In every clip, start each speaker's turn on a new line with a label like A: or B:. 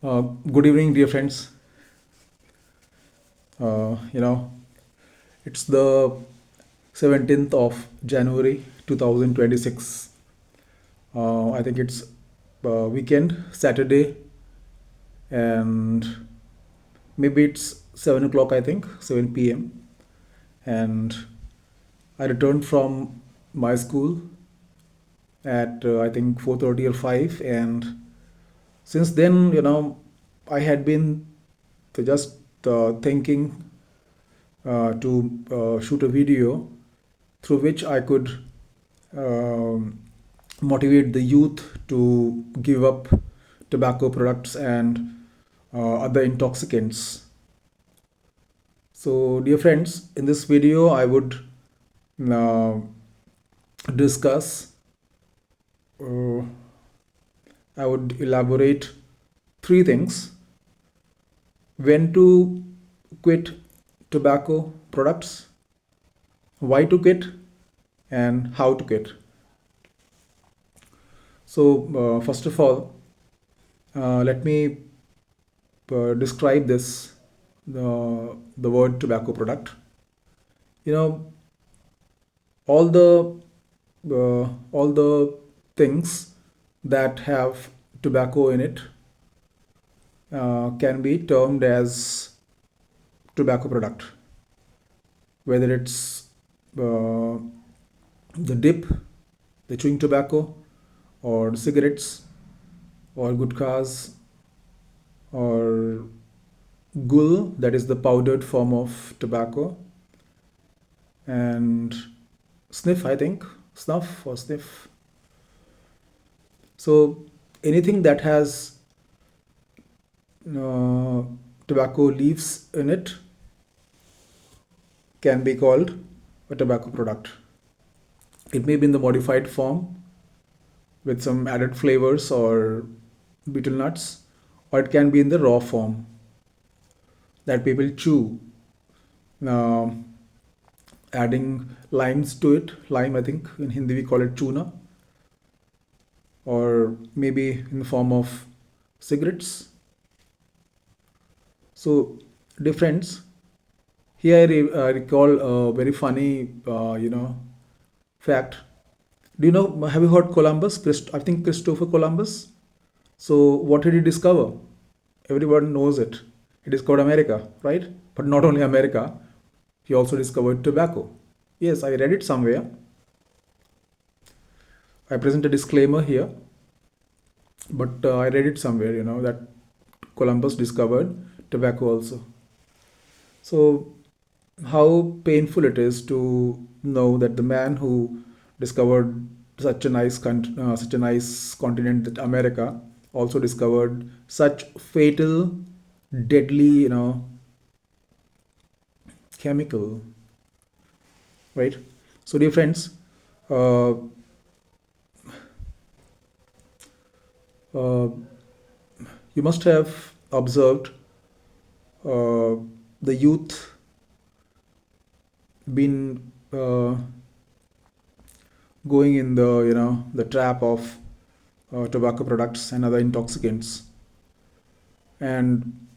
A: Good evening, dear friends. Uh, you know, it's the 17th of January 2026. I think it's weekend, Saturday, and maybe it's 7 o'clock, I think, 7 p.m. And I returned from my school at I think 4:30 or 5. And since then, I had been just thinking to shoot a video through which I could um, motivate the youth to give up tobacco products and other intoxicants. So, dear friends, in this video, I would uh, discuss, uh, I would elaborate three things: when to quit tobacco products, why to quit, and how to quit. So, first of all, let me describe this the word tobacco product. You know, all the things that have tobacco in it can be termed as tobacco product, whether it's uh, the dip, the chewing tobacco, or cigarettes, or gutkhas, or gul, that is the powdered form of tobacco, and sniff, I think, snuff or sniff. So anything that has uh, tobacco leaves in it can be called a tobacco product. It may be in the modified form with some added flavors or betel nuts, or it can be in the raw form that people chew, uh, adding limes to it. Lime, I think, in Hindi we call it chuna, or maybe in the form of cigarettes. So, difference. Here I recall a very funny, fact. Do you know? Have you heard Columbus? I think Christopher Columbus. So, what did he discover? Everyone knows it. He discovered America, right? But not only America, he also discovered tobacco. Yes, I read it somewhere. I present a disclaimer here, but I read it somewhere, that Columbus discovered tobacco also. So, how painful it is to know that the man who discovered such a nice continent that America also discovered such fatal, deadly, chemical, right? So, dear friends, uh, uh, you must have observed uh, the youth been going in the trap of tobacco products and other intoxicants, and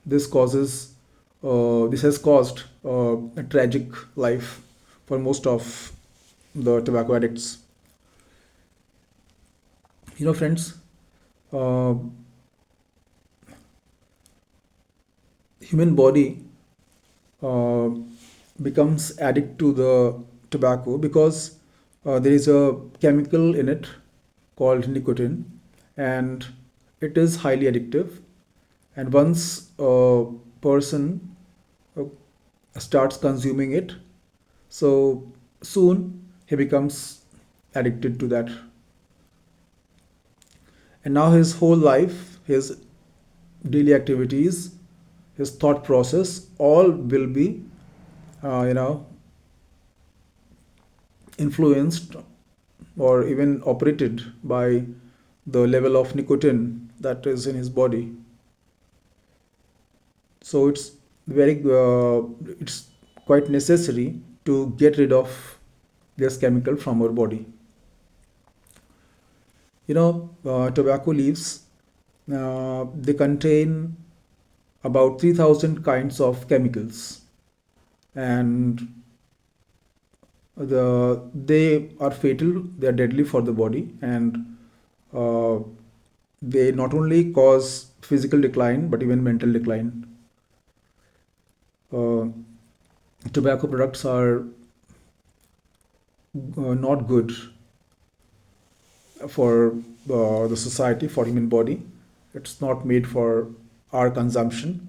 A: this causes this has caused a tragic life for most of the tobacco addicts. Friends, uh, human body uh, becomes addict to the tobacco because there is a chemical in it called nicotine, and it is highly addictive. And once a person uh, starts consuming it, so soon he becomes addicted to that. And now his whole life, his daily activities, his thought process, all will be, uh, you know, influenced or even operated by the level of nicotine that is in his body. So it's quite necessary to get rid of this chemical from our body. Tobacco leaves They contain about 3000 kinds of chemicals, and they are fatal, they are deadly for the body, and uh, they not only cause physical decline but even mental decline. uh, Tobacco products are not good for the society, for human body. It's not made for our consumption,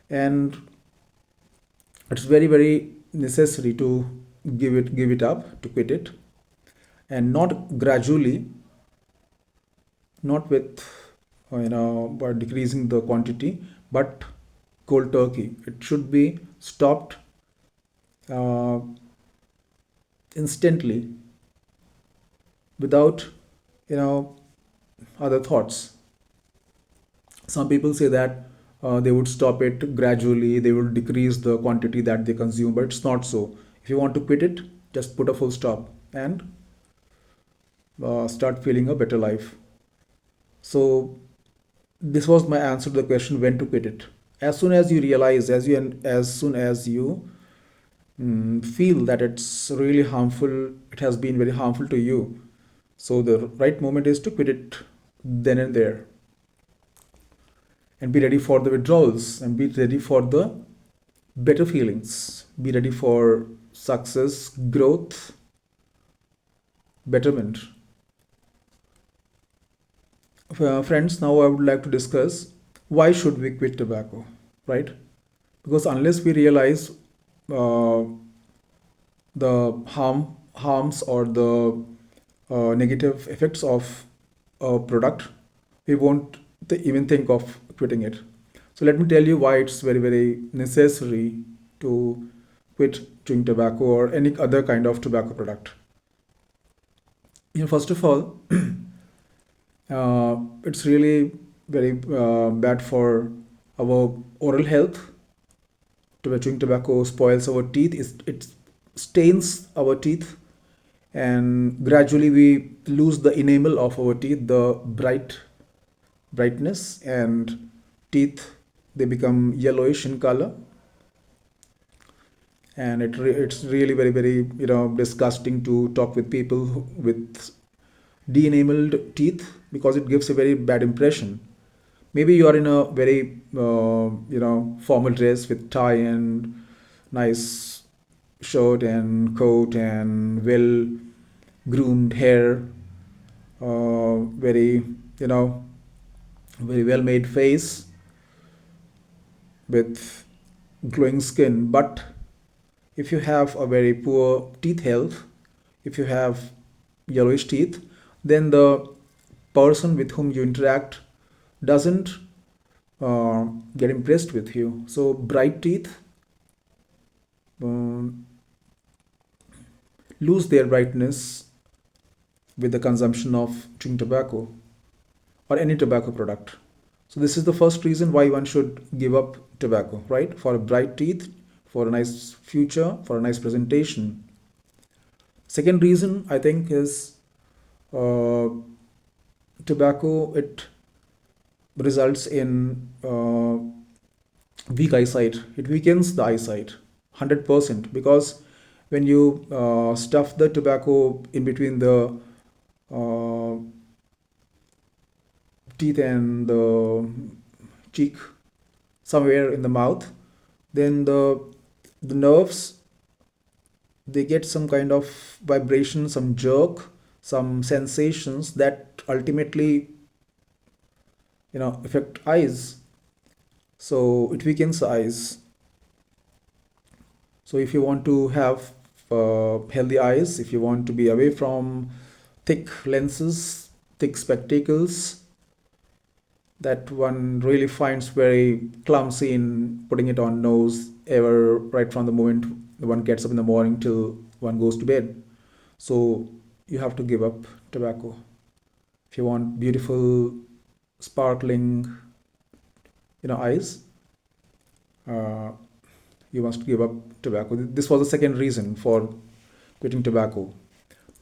A: and it's very very necessary to give it up, to quit it, and not gradually, not with by decreasing the quantity, but cold turkey. It should be stopped uh, instantly, without you know other thoughts. Some people say that they would stop it gradually, they will decrease the quantity that they consume, but it's not so. If you want to quit it, just put a full stop and start feeling a better life. So this was my answer to the question when to quit it. As soon as you realize, as soon as you feel that it's really harmful, it has been very harmful to you, so the right moment is to quit it then and there, and be ready for the withdrawals, and be ready for the better feelings, be ready for success, growth, betterment. Friends, now I would like to discuss why should we quit tobacco, right? Because unless we realize uh, the harms or the negative effects of a product, we won't even think of quitting it. So let me tell you why it's very very necessary to quit chewing tobacco or any other kind of tobacco product. First of all, it's really very bad for our oral health. Chewing tobacco spoils our teeth. It stains our teeth, and gradually we lose the enamel of our teeth, the brightness, and teeth, they become yellowish in color, and it's really very very disgusting to talk with people with de-enameled teeth, because it gives a very bad impression. Maybe you are in a very formal dress with tie and nice shirt and coat and well groomed hair, very you know very well made face with glowing skin. But if you have a very poor teeth health, if you have yellowish teeth, then the person with whom you interact doesn't uh, get impressed with you. So bright teeth um, lose their brightness with the consumption of chewing tobacco or any tobacco product. So this is the first reason why one should give up tobacco, right? For a bright teeth, for a nice future, for a nice presentation. Second reason I think is uh, tobacco. It results in weak eyesight. It weakens the eyesight 100%, because when you stuff the tobacco in between the uh, teeth and the cheek, somewhere in the mouth, then the nerves, they get some kind of vibration, some jerk, some sensations that ultimately affect eyes. So it weakens the eyes. So if you want to have healthy eyes, if you want to be away from thick lenses, thick spectacles that one really finds very clumsy in putting it on nose ever, right from the moment one gets up in the morning till one goes to bed. So you have to give up tobacco if you want beautiful, sparkling, eyes. Uh, you must give up tobacco. This was the second reason for quitting tobacco.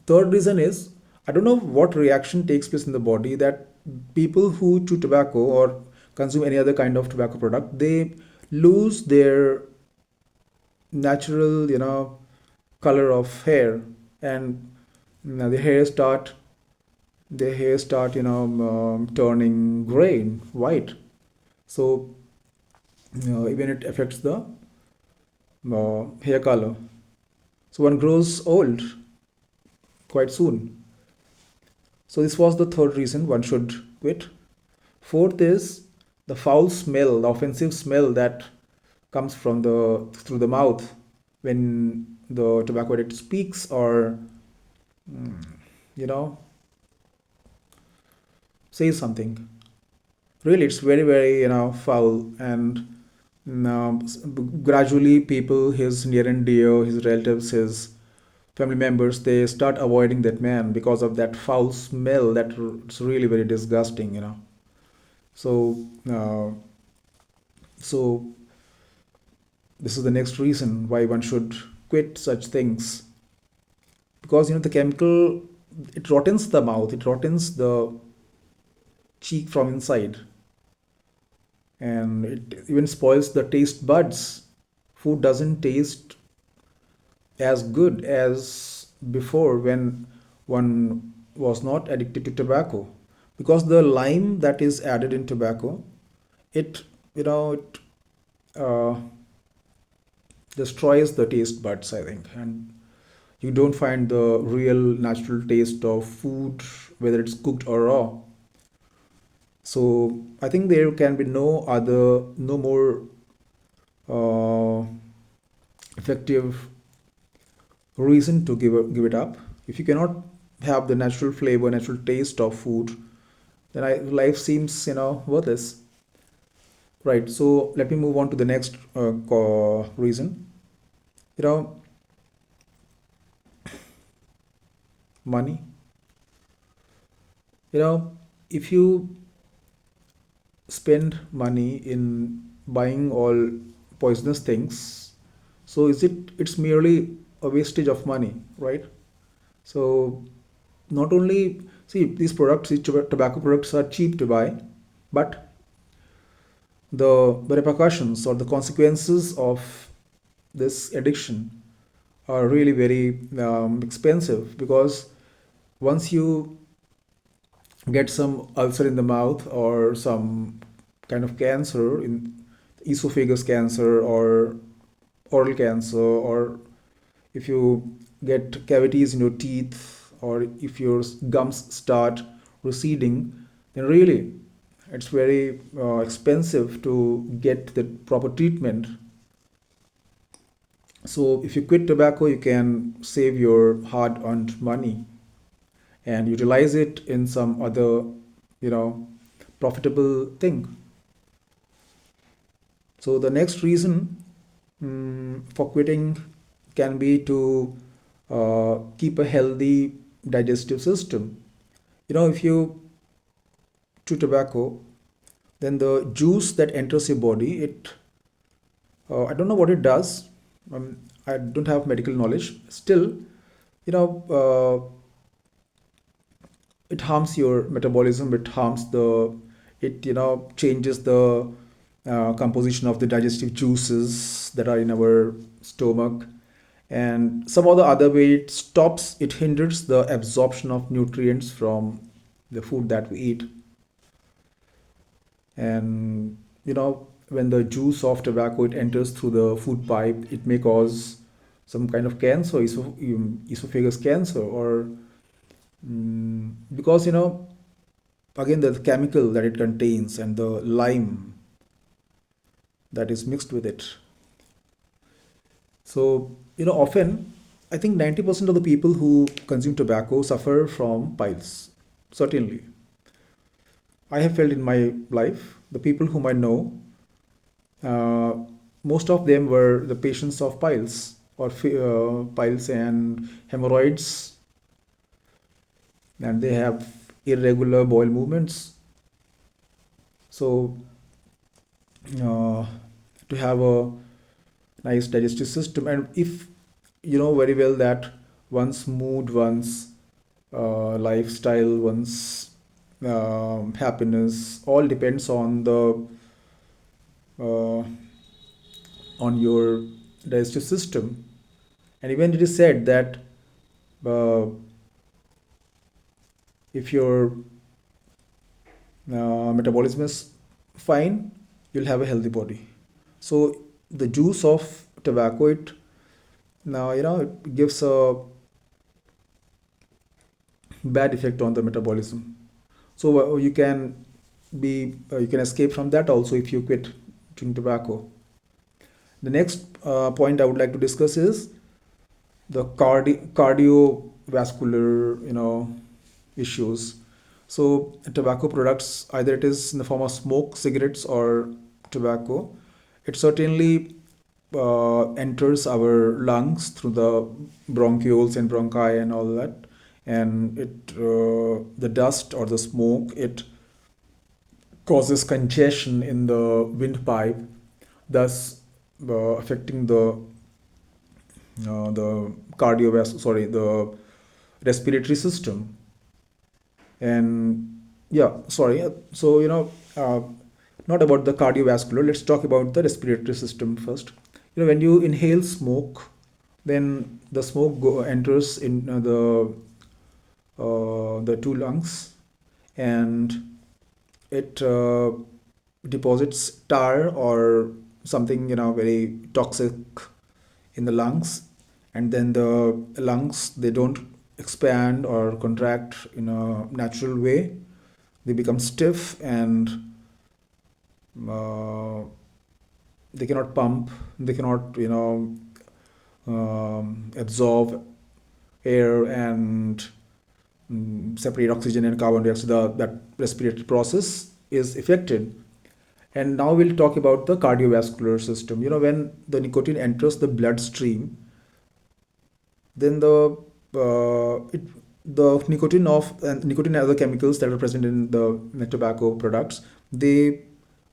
A: Third reason is I don't know what reaction takes place in the body that people who chew tobacco or consume any other kind of tobacco product, they lose their natural, color of hair, and the hair start turning gray and white. So even it affects the hair color. So one grows old quite soon. So this was the third reason one should quit. Fourth is the foul smell, the offensive smell that comes from the through the mouth when the tobacco addict speaks or you know says something. Really, it's very very foul, and gradually people, his near and dear, his relatives, his family members, they start avoiding that man because of that foul smell that it's really very disgusting. So so this is the next reason why one should quit such things, because the chemical, it rottens the mouth, it rottens the cheek from inside, and it even spoils the taste buds. Food doesn't taste as good as before when one was not addicted to tobacco, because the lime that is added in tobacco, it it uh, destroys the taste buds, I think, and you don't find the real natural taste of food, whether it's cooked or raw. So I think there can be no more uh, effective reason to give it up. If you cannot have the natural flavor, natural taste of food, then life seems worthless. Right. So let me move on to the next reason. You know, money. If you spend money in buying all poisonous things, so it's merely a wastage of money, right? So not only, see, these tobacco products are cheap to buy, but the repercussions or the consequences of this addiction are really very expensive, because once you get some ulcer in the mouth or some kind of cancer in esophagus cancer or oral cancer, or if you get cavities in your teeth, or if your gums start receding, then really it's very expensive to get the proper treatment. So if you quit tobacco, you can save your hard earned money and utilize it in some other, you know, profitable thing. So the next reason for quitting can be to keep a healthy digestive system. If you chew tobacco, then the juice that enters your body, I don't know what it does. I don't have medical knowledge. Still, you know, it harms your metabolism. It harms it changes the composition of the digestive juices that are in our stomach, and some of the other way it hinders the absorption of nutrients from the food that we eat. And when the juice of tobacco it enters through the food pipe, it may cause some kind of cancer, esophagus cancer, or because again the chemical that it contains and the lime that is mixed with it. So often I think 90% of the people who consume tobacco suffer from piles. Certainly, I have felt in my life, the people whom I know, uh, most of them were the patients of piles, or piles and hemorrhoids, and they have irregular bowel movements. So uh, to have a nice digestive system, and if you know very well that one's mood, one's lifestyle, one's happiness, all depends on the uh, on your digestive system. And even it is said that uh, if your metabolism is fine, you'll have a healthy body. So the juice of tobacco, it now it gives a bad effect on the metabolism. So you can escape from that also if you quit drinking tobacco. The next point I would like to discuss is the cardiovascular issues. So tobacco products, either it is in the form of smoke, cigarettes, or tobacco, it certainly enters our lungs through the bronchioles and bronchi and all that, and the dust or the smoke, it causes congestion in the windpipe, thus affecting the respiratory system. And yeah, sorry. So not about the cardiovascular. Let's talk about the respiratory system first. When you inhale smoke, then the smoke enters in the two lungs, and it deposits tar or something very toxic in the lungs, and then the lungs, they don't expand or contract in a natural way. They become stiff, and uh, they cannot pump, they cannot absorb air and separate oxygen and carbon dioxide. That respiratory process is affected. And now we'll talk about the cardiovascular system. When the nicotine enters the bloodstream, then the nicotine and other chemicals that are present in the tobacco products, they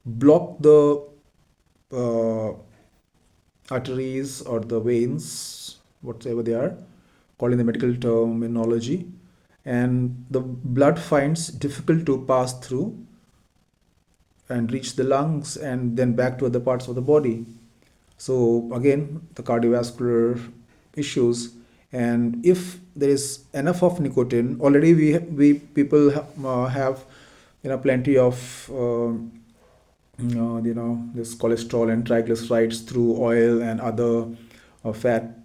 A: block the uh, arteries or the veins, whatever they are called in the medical terminology, and the blood finds difficult to pass through and reach the lungs and then back to other parts of the body. So again, the cardiovascular issues. And if there is enough of nicotine, already we people have plenty of this cholesterol and triglycerides through oil and other fat